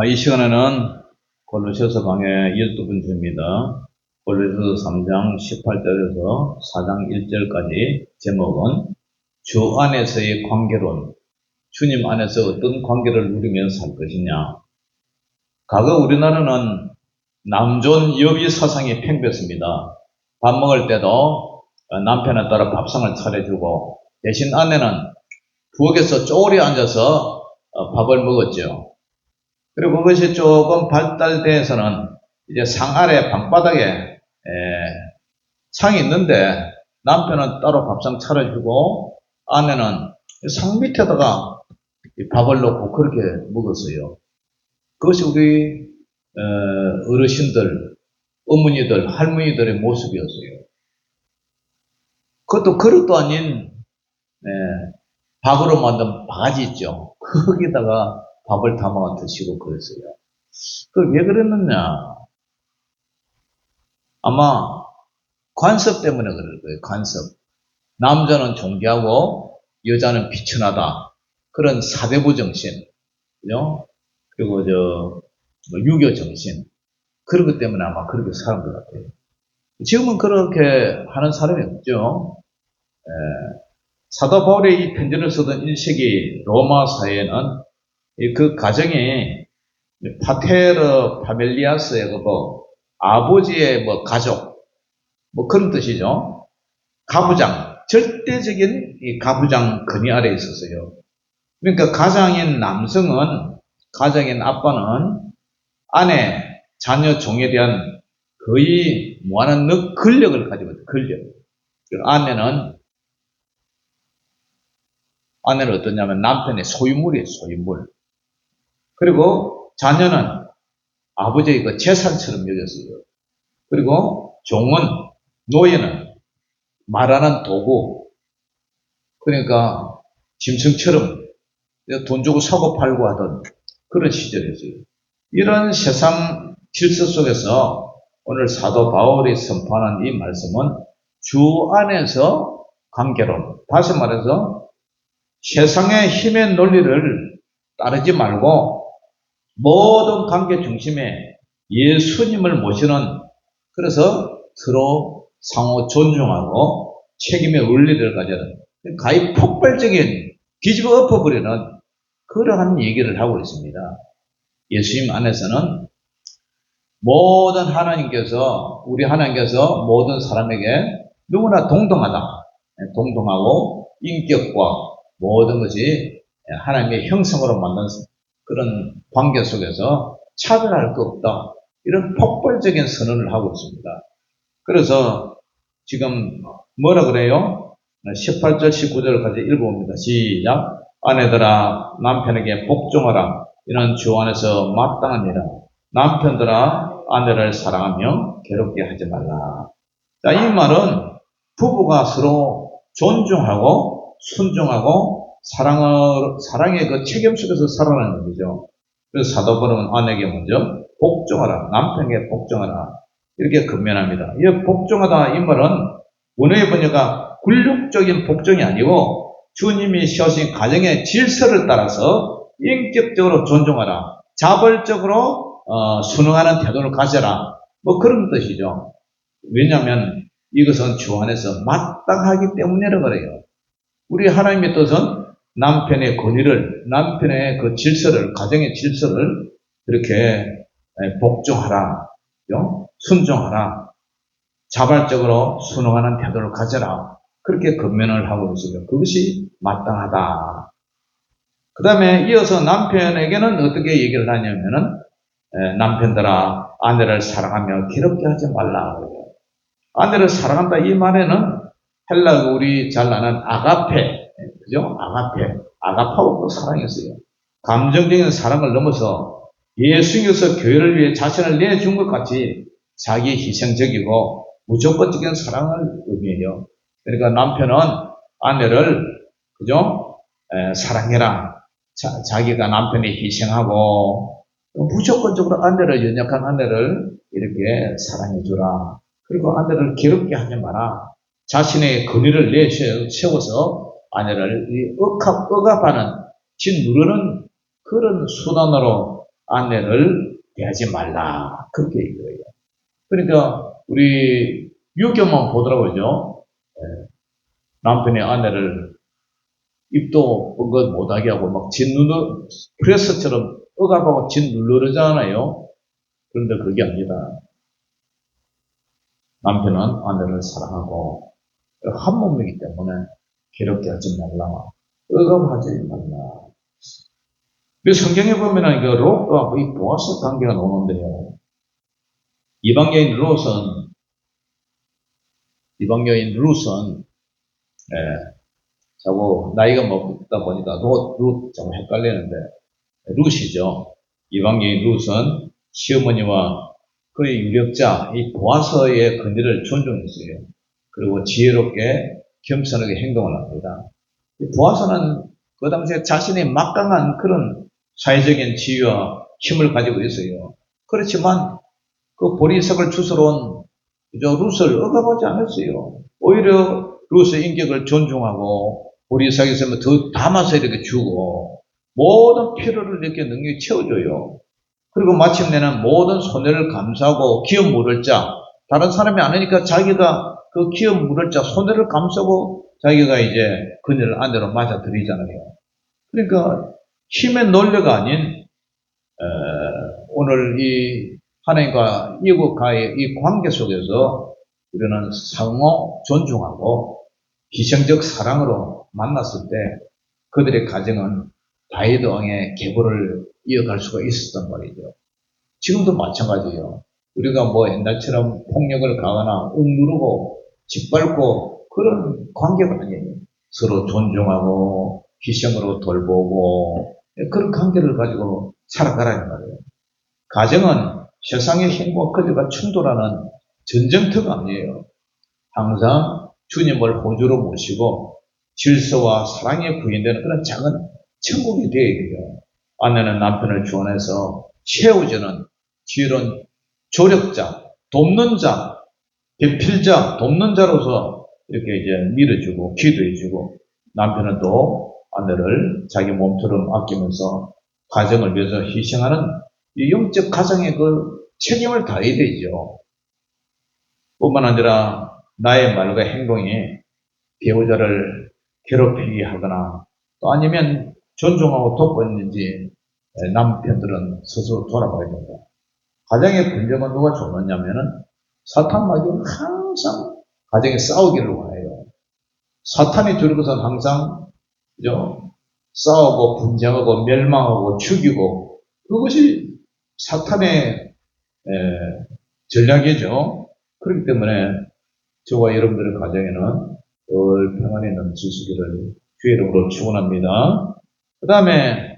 이 시간에는 골로새서 강의 12번째입니다. 골로새서 3장 18절에서 4장 1절까지 제목은 주 안에서의 관계론, 주님 안에서 어떤 관계를 누리며 살 것이냐. 과거 우리나라는 남존 여비 사상이 팽배했습니다. 밥 먹을 때도 남편에 따라 밥상을 차려주고 대신 아내는 부엌에서 쪼그려 앉아서 밥을 먹었죠. 그리고 그것이 조금 발달돼서는 이제 상 아래 방바닥에 상이 있는데 남편은 따로 밥상 차려주고 아내는 상 밑에다가 밥을 넣고 그렇게 먹었어요. 그것이 우리 어르신들, 어머니들, 할머니들의 모습이었어요. 그것도 그릇도 아닌 박으로 만든 바가지 있죠. 거기다가 밥을 담아 드시고 그랬어요. 그걸 왜 그랬느냐? 아마 관습 때문에 그럴 거예요. 관습. 남자는 존귀하고 여자는 비천하다. 그런 사대부 정신, 그죠? 그리고 유교 정신. 그런 것 때문에 아마 그렇게 사는 것 같아요. 지금은 그렇게 하는 사람이 없죠. 사도 바울이 이 편지를 쓰던 1세기 로마 사회에는 그 가정이 파테르 파멜리아스의 아버지의 가족, 그런 뜻이죠. 가부장, 절대적인 이 가부장 권위 아래에 있었어요. 그러니까 가장인 남성은, 가장인 아빠는 아내, 자녀, 종에 대한 거의 무한한 권력을 가지고 있어요. 권력. 아내는 어떠냐면 남편의 소유물이에요, 소유물. 그리고 자녀는 아버지의 그 재산처럼 여겼어요. 그리고 종은, 노예는 말하는 도구, 그러니까 짐승처럼 돈 주고 사고 팔고 하던 그런 시절이었어요. 이런 세상 질서 속에서 오늘 사도 바울이 선포하는 이 말씀은 주 안에서 관계론, 다시 말해서 세상의 힘의 논리를 따르지 말고 모든 관계 중심에 예수님을 모시는, 그래서 서로 상호 존중하고 책임의 원리를 가져는 가히 폭발적인 뒤집어 엎어버리는 그러한 얘기를 하고 있습니다. 예수님 안에서는 우리 하나님께서 모든 사람에게 누구나 동등하다. 동등하고 인격과 모든 것이 하나님의 형성으로 만든 그런 관계 속에서 차별할 거 없다. 이런 폭발적인 선언을 하고 있습니다. 그래서 지금 뭐라 그래요? 18절, 19절까지 읽어봅니다. 시작. 아내들아 남편에게 복종하라. 이는 주 안에서 마땅한 일이라. 남편들아 아내를 사랑하며 괴롭게 하지 말라. 자, 이 말은 부부가 서로 존중하고 순종하고 사랑의 그 책임 속에서 살아가는 거죠. 그래서 사도 바울은 아내에게 먼저 복종하라. 남편에게 복종하라. 이렇게 권면합니다. 이 복종하다 이 말은 원어의 번역가 굴욕적인 복종이 아니고 주님이 세우신 가정의 질서를 따라서 인격적으로 존중하라. 자발적으로 순응하는 태도를 가져라. 그런 뜻이죠. 왜냐하면 이것은 주 안에서 마땅하기 때문이라고 그래요. 우리 하나님의 뜻은 남편의 권위를, 남편의 그 질서를, 가정의 질서를 그렇게 복종하라, 순종하라, 자발적으로 순응하는 태도를 가져라. 그렇게 권면을 하고 있어요. 그것이 마땅하다. 그 다음에 이어서 남편에게는 어떻게 얘기를 하냐면은 남편들아 아내를 사랑하며 괴롭게 하지 말라. 아내를 사랑한다 이 말에는 헬라어 우리 잘 아는 아가페, 그죠? 아가파고 그 사랑이었어요. 감정적인 사랑을 넘어서 예수님께서 교회를 위해 자신을 내준 것 같이 자기 희생적이고 무조건적인 사랑을 의미해요. 그러니까 남편은 아내를, 그죠? 사랑해라. 자기가 남편이 희생하고 무조건적으로 연약한 아내를 이렇게 사랑해주라. 그리고 아내를 괴롭게 하지 마라. 자신의 권위를 내세워서 아내를 억압하는, 짓누르는 그런 수단으로 아내를 대하지 말라. 그렇게 얘기해요. 그러니까 우리 유교만 보더라고요. 남편이 아내를 입도 뻥긋 못하게 하고 막 짓누르 프레스처럼 억압하고 짓누르잖아요. 그런데 그게 아니다. 남편은 아내를 사랑하고 한 몸이기 때문에 괴롭게 하지 말라. 억압하지 말라. 성경에 보면은 그 롯과 이 보아스 관계가 나오는데요. 이방여인 룻은 자꾸 나이가 먹다 보니까 룻 자꾸 헷갈리는데 룻이죠. 이방여인 룻은 시어머니와 그의 유력자 이 보아스의 권위를 존중했어요. 그리고 지혜롭게 겸손하게 행동을 합니다. 이 보아스는 그 당시에 자신이 막강한 그런 사회적인 지위와 힘을 가지고 있어요. 그렇지만 그 보리색을 주스러 온 룻을 억압하지 않았어요. 오히려 룻의 인격을 존중하고 보리색에 있으면 더 담아서 이렇게 주고 모든 필요를 이렇게 능력히 채워줘요. 그리고 마침내는 모든 손해를 감수하고 기업 물을 자 다른 사람이 아니니까 자기가 그 기업 물을 자 손해를 감수하고 자기가 이제 그녀를 아내로 맞아들이잖아요. 그러니까 힘의 논리가 아닌 오늘 이 하나님과 이웃과의 이 관계 속에서 우리는 상호 존중하고 희생적 사랑으로 만났을 때 그들의 가정은 다윗 왕의 계보를 이어갈 수가 있었단 말이죠. 지금도 마찬가지예요. 우리가 뭐 옛날처럼 폭력을 가하거나 억누르고 짓밟고 그런 관계가 아니에요. 서로 존중하고 희생으로 돌보고 그런 관계를 가지고 살아가라는 말이에요. 가정은 세상의 힘과 그들과 충돌하는 전쟁터가 아니에요. 항상 주님을 호주로 모시고 질서와 사랑에 구현되는 그런 작은 천국이 되어야 돼요. 아내는 남편을 주원해서 채워주는 지혜로운 조력자, 돕는 자, 대필자, 돕는 자로서 이렇게 이제 밀어주고 기도해주고 남편은 또 아내를 자기 몸처럼 아끼면서 가정을 위해서 희생하는 이 영적 가정의 그 책임을 다해야 되죠. 뿐만 아니라 나의 말과 행동이 배우자를 괴롭히게 하거나 또 아니면 존중하고 돕고 있는지 남편들은 스스로 돌아봐야 된다. 가정의 분쟁은 누가 좋느냐면은 사탄 마귀는 항상 가정에 싸우기를 원해요. 사탄이 주는 것은 항상 그죠? 싸우고 분쟁하고 멸망하고 죽이고 그것이 사탄의 전략이죠. 그렇기 때문에 저와 여러분들의 가정에는 늘 평안이 넘치시기를 주의 이름으로 축원합니다. 그 다음에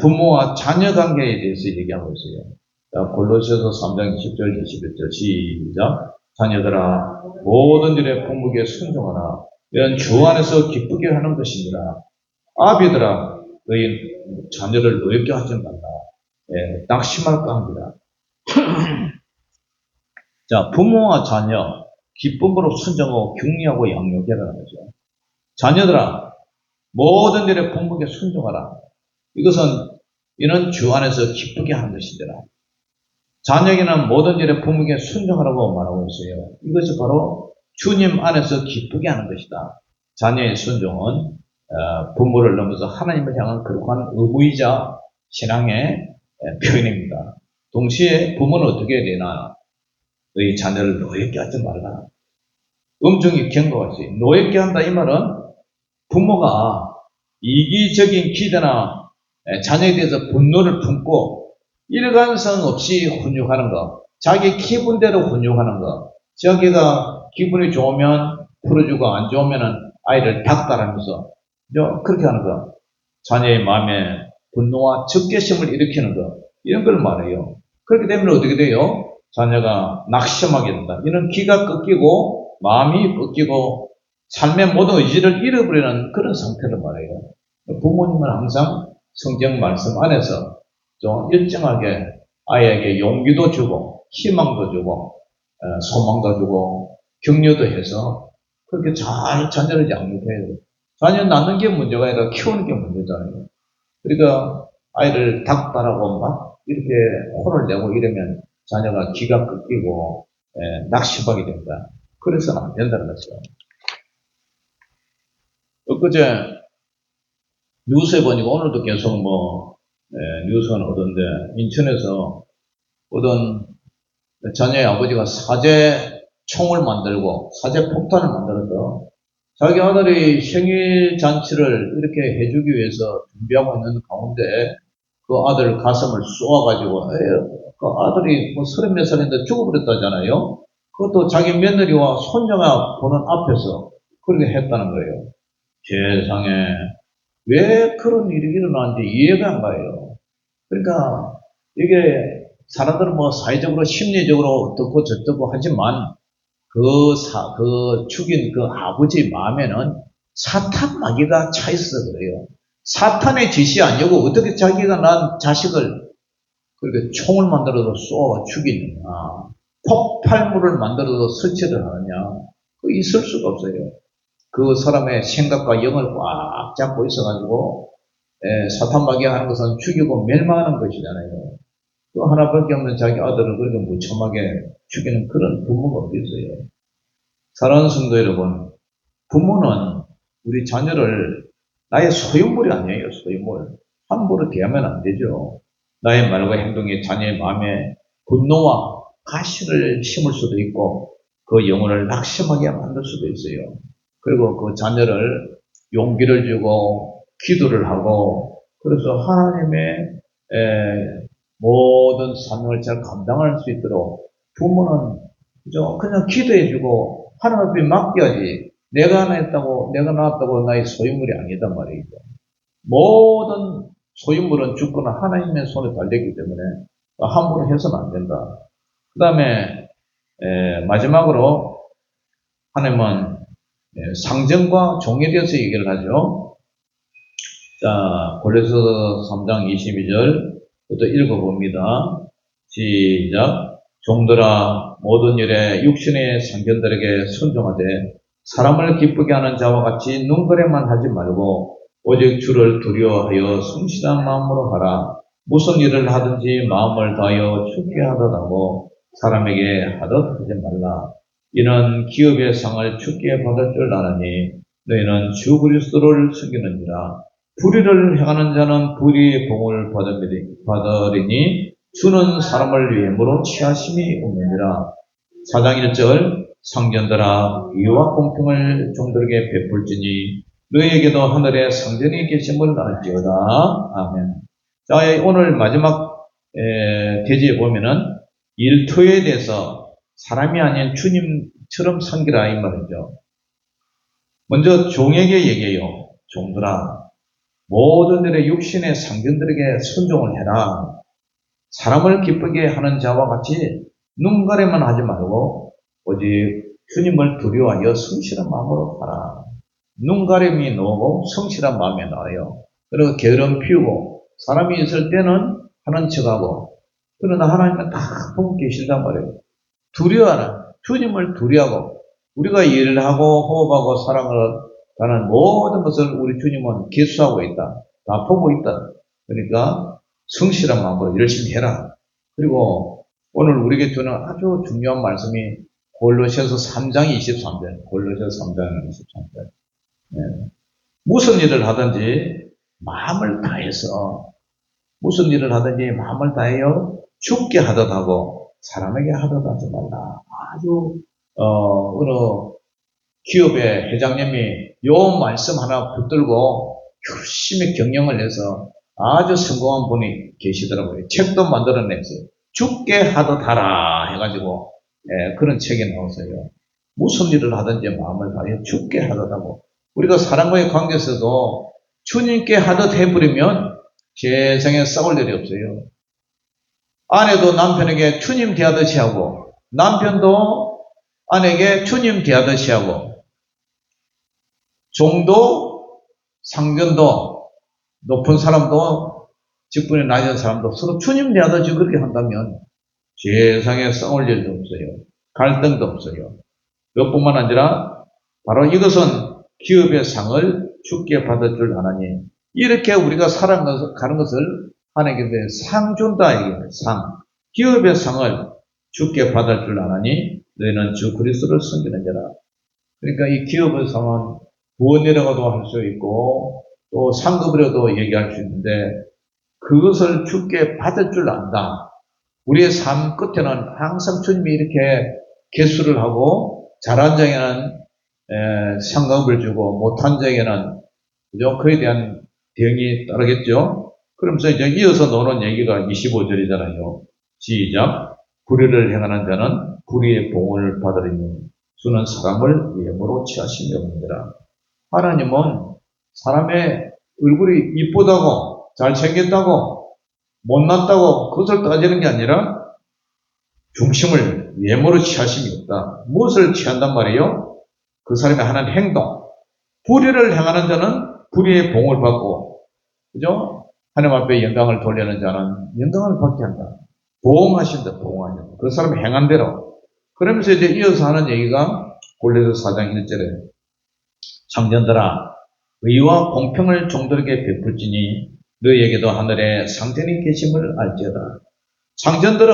부모와 자녀 관계에 대해서 얘기하고 있어요. 자, 골로새서 3장 10절 21절 시작. 자녀들아 모든 일에 부모에게 순종하라. 이런 주 안에서 기쁘게 하는 것이니라. 아비들아 너희 자녀를 노엽게 하지 말라. 낙심할까 합니다. 자, 부모와 자녀 기쁨으로 순종하고 격려하고 양육해라는 거죠. 자녀들아 모든 일에 부모에게 순종하라. 이는 주 안에서 기쁘게 하는 것이더라. 자녀에게는 모든 일에 부모에게 순종하라고 말하고 있어요. 이것이 바로 주님 안에서 기쁘게 하는 것이다. 자녀의 순종은 부모를 넘어서 하나님을 향한 거룩한 의무이자 신앙의 표현입니다. 동시에 부모는 어떻게 해야 되나? 너희 자녀를 노엽게 하지 말라. 엄청이 경고하지. 노엽게 한다 이 말은 부모가 이기적인 기대나 자녀에 대해서 분노를 품고 일관성 없이 훈육하는 것, 자기 기분대로 훈육하는 것, 자기가 기분이 좋으면 풀어주고 안 좋으면 아이를 닥달하면서 그렇게 하는 것, 자녀의 마음에 분노와 적개심을 일으키는 것, 이런 걸 말해요. 그렇게 되면 어떻게 돼요? 자녀가 낙심하게 된다. 이는 기가 꺾이고 마음이 꺾이고 삶의 모든 의지를 잃어버리는 그런 상태를 말해요. 부모님은 항상 성경 말씀 안에서 좀 일정하게 아이에게 용기도 주고 희망도 주고 소망도 주고 격려도 해서 그렇게 잘 자녀를 양육해야 돼요. 자녀 낳는 게 문제가 아니라 키우는 게 문제잖아요. 그러니까 아이를 닥달하고 막 이렇게 혼을 내고 이러면 자녀가 기가 꺾이고 낙심하게 된다. 그래서는 안 된다는 거죠. 엊그제 뉴스에 보니까 오늘도 계속 뉴스가 나오던데 인천에서 어떤 자녀의 아버지가 사제 총을 만들고 사제 폭탄을 만들어서 자기 아들이 생일 잔치를 이렇게 해주기 위해서 준비하고 있는 가운데 그 아들 가슴을 쏘아가지고 그 아들이 뭐 30몇 살인데 죽어버렸다잖아요. 그것도 자기 며느리와 손녀가 보는 앞에서 그렇게 했다는 거예요. 세상에 왜 그런 일이 일어나는지 이해가 안 가요. 그러니까 이게 사람들은 뭐 사회적으로 심리적으로 어떻고 저떻고 하지만 그 죽인 그 아버지 마음에는 사탄 마귀가 차 있어 그래요. 사탄의 지시 아니고 어떻게 자기가 난 자식을 그렇게 총을 만들어서 쏘아 죽이느냐, 폭발물을 만들어서 설치를 하느냐, 그 있을 수가 없어요. 그 사람의 생각과 영을 꽉 잡고 있어가지고 사탄 마귀가 하는 것은 죽이고 멸망하는 것이잖아요. 또 하나밖에 없는 자기 아들을 그렇게 무참하게 죽이는 그런 부모가 어디 있어요. 사랑하는 성도 여러분, 부모는 우리 자녀를 나의 소유물이 아니에요. 소유물. 함부로 대하면 안 되죠. 나의 말과 행동이 자녀의 마음에 분노와 가시를 심을 수도 있고 그 영혼을 낙심하게 만들 수도 있어요. 그리고 그 자녀를 용기를 주고 기도를 하고 그래서 하나님의 모든 사명을 잘 감당할 수 있도록 부모는 그냥 기도해주고 하나님 앞에 맡겨야지. 내가 하나 했다고, 내가 낳았다고 나의 소유물이 아니단 말이죠. 모든 소유물은 주권은 하나님의 손에 달렸기 때문에 함부로 해서는 안 된다. 그 다음에 마지막으로 하나님은 상정과 종에 대해서 얘기를 하죠. 자, 골로새서 3장 22절부터 읽어봅니다. 시작. 종들아 모든 일에 육신의 상견들에게 순종하되 사람을 기쁘게 하는 자와 같이 눈거래만 하지 말고 오직 주를 두려워하여 성실한 마음으로 하라. 무슨 일을 하든지 마음을 다하여 주께 하듯 하고 사람에게 하듯 하지 말라. 이는 기업의 상을 주께 받을 줄 아느니 너희는 주 그리스도를 섬기느니라. 불의를 행하는 자는 불의의 봉을 받으리니 주는 사람을 위함으로 취하심이 없느니라. 4장 1절 상견들아 의와 공평을 종들에게 베풀지니 너희에게도 하늘에 상전이 계심을 알지어다. 아멘. 자, 오늘 마지막 대지에 보면은 일터에 대해서 사람이 아닌 주님처럼 섬기라 이 말이죠. 먼저 종에게 얘기해요. 종들아 모든 일에 육신의 상견들에게 순종을 해라. 사람을 기쁘게 하는 자와 같이 눈가리만 하지 말고 오직 주님을 두려워하여 성실한 마음으로 하라. 눈가림이 나오고 성실한 마음이 나와요. 그리고 게으름 피우고 사람이 있을 때는 하는 척하고 그러나 하나님은 다 보고 계신단 말이에요. 두려워하라. 주님을 두려워하고 우리가 일을 하고 호흡하고 사랑을 하는 모든 것을 우리 주님은 계수하고 있다. 다 보고 있다. 그러니까 성실한 마음으로 열심히 해라. 그리고 오늘 우리에게 주는 아주 중요한 말씀이 골로새서 3장 23절. 골로새서 3장 23절. 네. 무슨 일을 하든지 마음을 다해서 무슨 일을 하든지 마음을 다해요. 죽게 하듯 하고 사람에게 하듯 하지 말라. 아주 어느 기업의 회장님이 요 말씀 하나 붙들고 열심히 경영을 해서 아주 성공한 분이 계시더라고요. 책도 만들어냈어요. 죽게 하듯 하라 해가지고 그런 책이 나왔어요. 무슨 일을 하든지 마음을 다해 죽게 하듯 하고 우리가 사람과의 관계에서도 주님께 하듯 해버리면 세상에 싸울 일이 없어요. 아내도 남편에게 주님 대하듯이 하고 남편도 아내에게 주님 대하듯이 하고 종도 상견도 높은 사람도 직분이 낮은 사람도 서로 주님 대하듯이 그렇게 한다면 세상에 싸울 일도 없어요. 갈등도 없어요. 그것뿐만 아니라 바로 이것은 기업의 상을 주께 받을 줄 아나니 이렇게 우리가 살아가는 것을 하나님께 상 준다 이게 상. 기업의 상을 주께 받을 줄 아나니 너희는 주 그리스도를 섬기는 자라. 그러니까 이 기업의 상은 구원이라고도 할 수 있고 또 상급이라도 얘기할 수 있는데 그것을 주께 받을 줄 안다. 우리의 삶 끝에는 항상 주님이 이렇게 개수를 하고 잘한 자에게는 상급을 주고 못한 자에게는 그죠? 그에 대한 대응이 따르겠죠. 그러면서 이제 이어서 나오는 얘기가 25절이잖아요. 시작. 불의를 행하는 자는 불의의 봉을 받으리니 주는 사람을 외모로 취하심이 없느니라. 하나님은 사람의 얼굴이 이쁘다고 잘생겼다고 못났다고 그것을 따지는 게 아니라 중심을 외모로 취하심이 없다. 무엇을 취한단 말이에요? 그 사람이 하는 행동. 불의를 행하는 자는 불의의 봉을 받고, 그죠? 하나님 앞에 영광을 돌리는 자는 영광을 받게 한다. 보응하신다, 보응하신다. 그 사람이 행한 대로. 그러면서 이제 이어서 하는 얘기가 골로새 4장 1절에 상전들아 의와 공평을 종들에게 베풀지니 너희에게도 하늘에 상전이 계심을 알지어다. 상전들은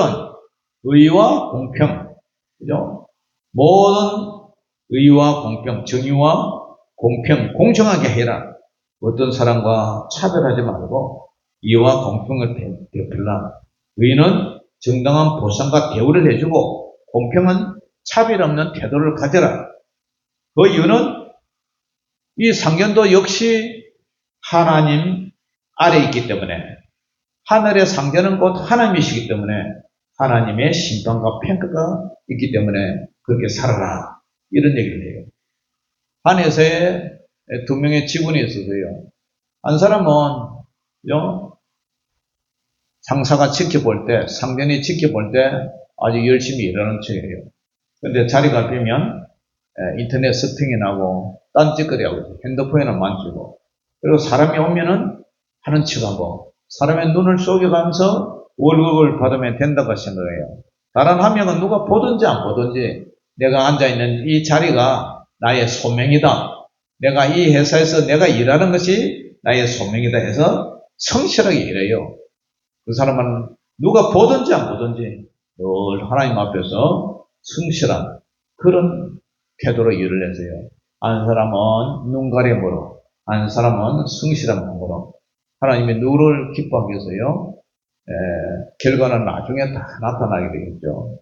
의와 공평, 그죠? 모든 의와 공평, 정의와 공평, 공정하게 해라. 어떤 사람과 차별하지 말고 의와 공평을 베풀라. 의는 정당한 보상과 대우를 해주고 공평은 차별 없는 태도를 가져라. 그 이유는 이 상견도 역시 하나님 아래 있기 때문에 하늘의 상견은 곧 하나님이시기 때문에 하나님의 심판과 평가가 있기 때문에 그렇게 살아라. 이런 얘기를 해요. 한 회사에 두 명의 직원이 있어서요. 한 사람은 상사가 지켜볼 때, 상견이 지켜볼 때 아주 열심히 일하는 척이에요. 그런데 자리가 비면 인터넷 서핑이나고 딴짓거리하고 핸드폰이나 만지고 그리고 사람이 오면은 하는 척하고 사람의 눈을 속여가면서 월급을 받으면 된다고 생각해요. 다른 한 명은 누가 보든지 안 보든지 내가 앉아있는 이 자리가 나의 소명이다. 내가 이 회사에서 내가 일하는 것이 나의 소명이다 해서 성실하게 일해요. 그 사람은 누가 보든지 안 보든지 늘 하나님 앞에서 성실한 그런 태도로 일을 해서요. 한 사람은 눈 가림으로, 한 사람은 성실한 마음으로 하나님의 누구를 기뻐하기 위해서요. 결과는 나중에 다 나타나게 되겠죠.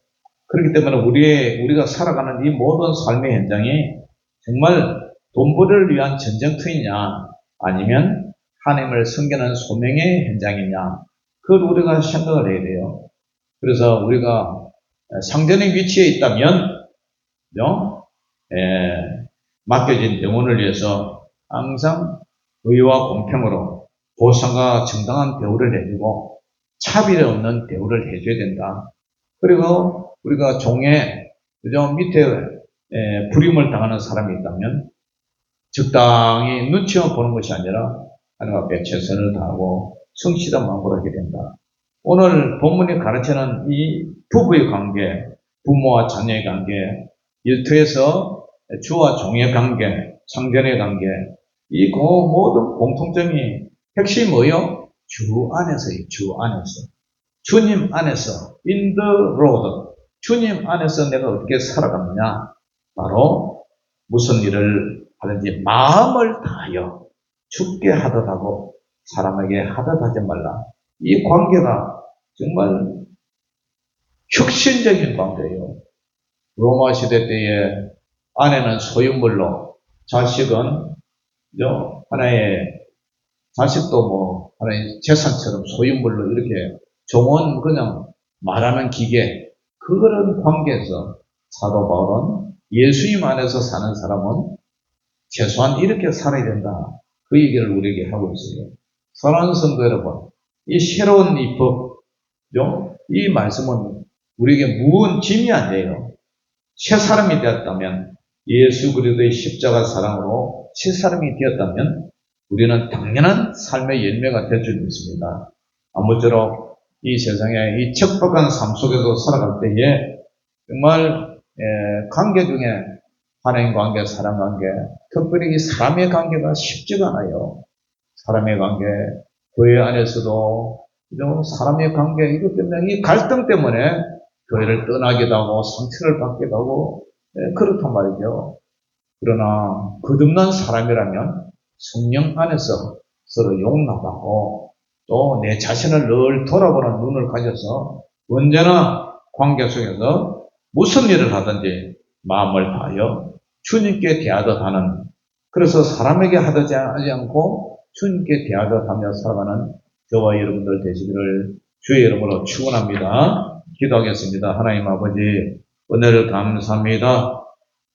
그렇기 때문에 우리가 살아가는 이 모든 삶의 현장이 정말 돈벌이를 위한 전쟁터이냐 아니면 하나님을 섬기는 소명의 현장이냐 그걸 우리가 생각을 해야 돼요. 그래서 우리가 상전의 위치에 있다면 맡겨진 영혼을 위해서 항상 의와 공평으로 보상과 정당한 대우를 해주고 차별 없는 대우를 해줘야 된다. 그리고 우리가 종의 밑에 불임을 당하는 사람이 있다면 적당히 눈치만 보는 것이 아니라 하나님 앞에 최선을 다하고 성실한 마음으로 하게 된다. 오늘 본문이 가르치는 이 부부의 관계, 부모와 자녀의 관계, 일터에서 주와 종의 관계, 상전의 관계, 이 모든 공통점이 핵심이 뭐예요? 주 안에서요, 주 안에서. 주님 안에서, in the Lord. 주님 안에서 내가 어떻게 살아가느냐? 바로 무슨 일을 하든지 마음을 다하여 죽게 하듯 하고 사람에게 하듯 하지 말라. 이 관계가 정말 혁신적인 관계예요. 로마 시대 때에 아내는 소유물로, 자식은 하나의 자식도 하나의 재산처럼 소유물로 이렇게 종은 그냥 말하는 기계 그런 관계에서 사도 바울은 예수님 안에서 사는 사람은 최소한 이렇게 살아야 된다. 그 얘기를 우리에게 하고 있어요. 사랑하는 성도 여러분, 이 새로운 이 법, 이 말씀은 우리에게 무언 짐이 안 돼요. 새 사람이 되었다면, 예수 그리스도의 십자가 사랑으로 새 사람이 되었다면, 우리는 당연한 삶의 열매가 될 줄 믿습니다. 아무쪼록 이 세상에 이 척박한 삶 속에서 살아갈 때에 정말 관계 중에 하나님 관계, 사람 관계, 특별히 이 사람의 관계가 쉽지가 않아요. 사람의 관계, 교회 안에서도 그죠? 사람의 관계, 이것 때문에, 이 갈등 때문에 교회를 떠나기도 하고, 상처를 받기도 하고, 그렇단 말이죠. 그러나, 거듭난 사람이라면 성령 안에서 서로 용납하고, 또 내 자신을 늘 돌아보는 눈을 가져서 언제나 관계 속에서 무슨 일을 하든지 마음을 다하여 주님께 대하듯 하는, 그래서 사람에게 하지 않고 주님께 대하듯 하며 살아가는 저와 여러분들 되시기를 주의 이름으로 축원합니다. 기도하겠습니다. 하나님 아버지, 은혜를 감사합니다.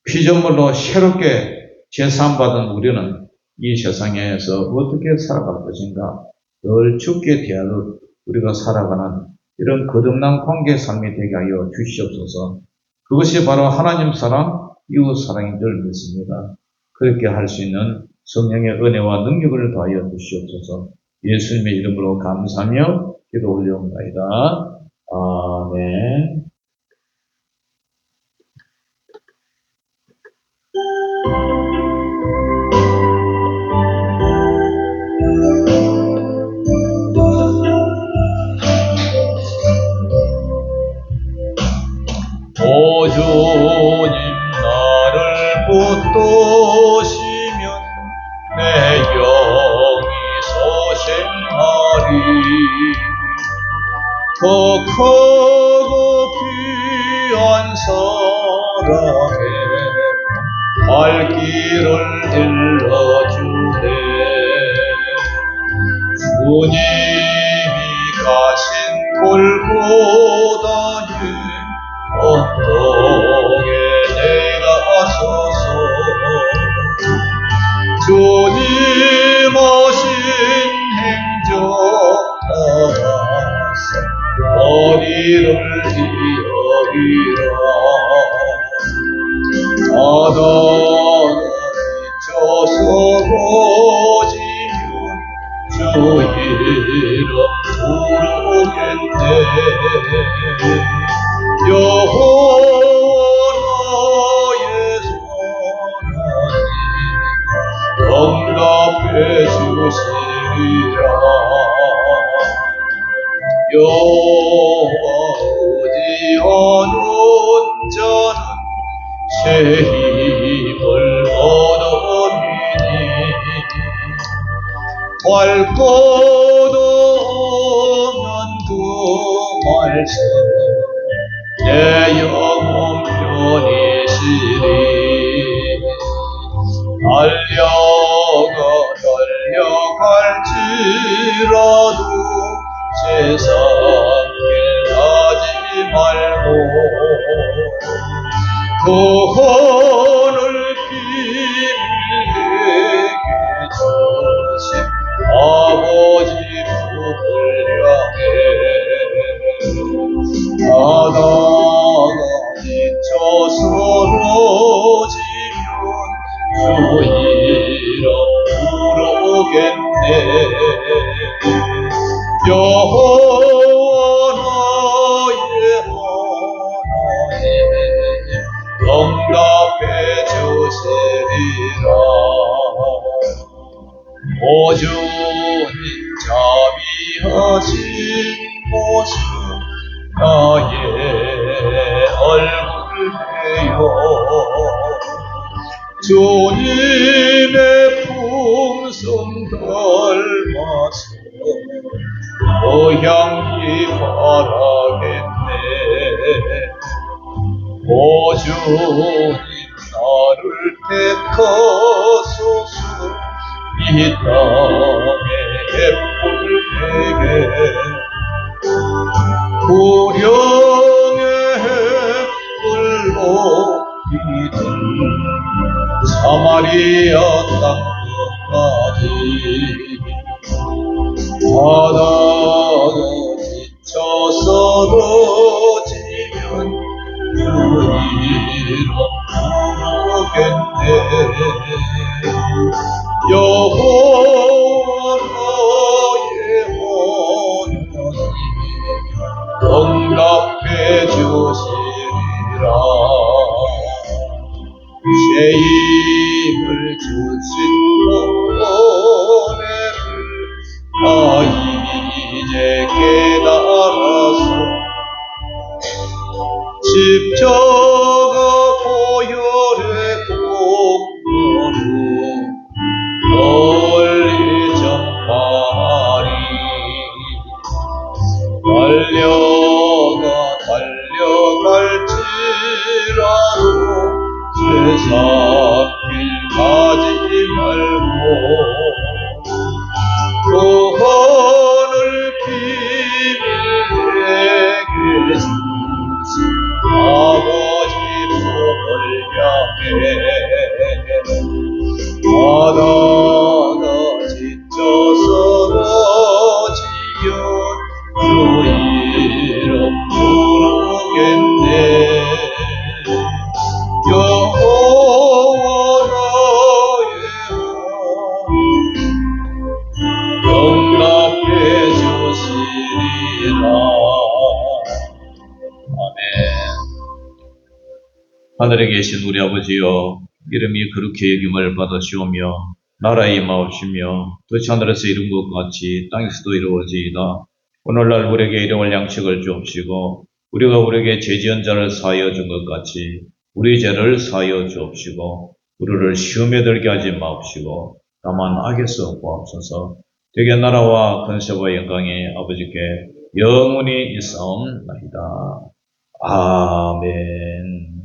피조물로 새롭게 제사함받은 우리는 이 세상에서 어떻게 살아갈 것인가, 늘 주께 대하듯 우리가 살아가는 이런 거듭난 관계 삶이 되게 하여 주시옵소서. 그것이 바로 하나님 사랑, 이웃 사랑인 줄 믿습니다. 그렇게 할 수 있는 성령의 은혜와 능력을 더하여 주시옵소서. 예수님의 이름으로 감사하며 기도 올려옵나이다. 아멘. 오 주님, 나를 붙드시면 내 영이 소생하리. 더 크고 귀한 사랑에 발길을 일러주네. 주님이 가신 골고다에 언덕에 내가 서서 주님 하신 행적 따라서 머리를 이어리라. 바다가 미쳐서 거지면 주 이름 부르겠네. 여호와 나의 소원하니 응답해 주시리라. 여호와 의지하는 자는 새 힘을 얻으리니 할 것 없는 그 말씀 내 영혼 편이시리. 달려갈지라도 세상 길 가지 말고 그 하늘 비밀 내게 주신 아버지 품을 향해. 바다가 지쳐 서러지면 주 이름 부르겠네. 여호와 나의 하나님 응답해 주시리라. 오 주님 자비하신 모습 나의 얼굴 내요. 주님의 품성 닮아서 그 향기 바라겠네. 오 주님 나를 택하소서 이 땅에 햇불 되게. 구령의 햇불로 비든 사마리아 땅끝까지. 바다가 지쳐 서러지면 주 이름 부르겠네. 여호와 나의 하나님 응답해 주시리라. 새 힘을 주신 은혜를 나 이제 하늘에 계신 우리 아버지여, 이름이 거룩히 여김을 받으시오며 나라의 임하옵시며 뜻이 하늘에서 이룬 것 같이 땅에서도 이루어지이다. 오늘날 우리에게 일용할 양식을 주옵시고 우리가 우리에게 죄지은 자를 사하여 준 것 같이 우리 죄를 사하여 주옵시고 우리를 시험에 들게 하지 마옵시고 다만 악에서 구하옵소서. 되게 나라와 권세와 영광이 아버지께 영원히 있사옵나이다. 아멘.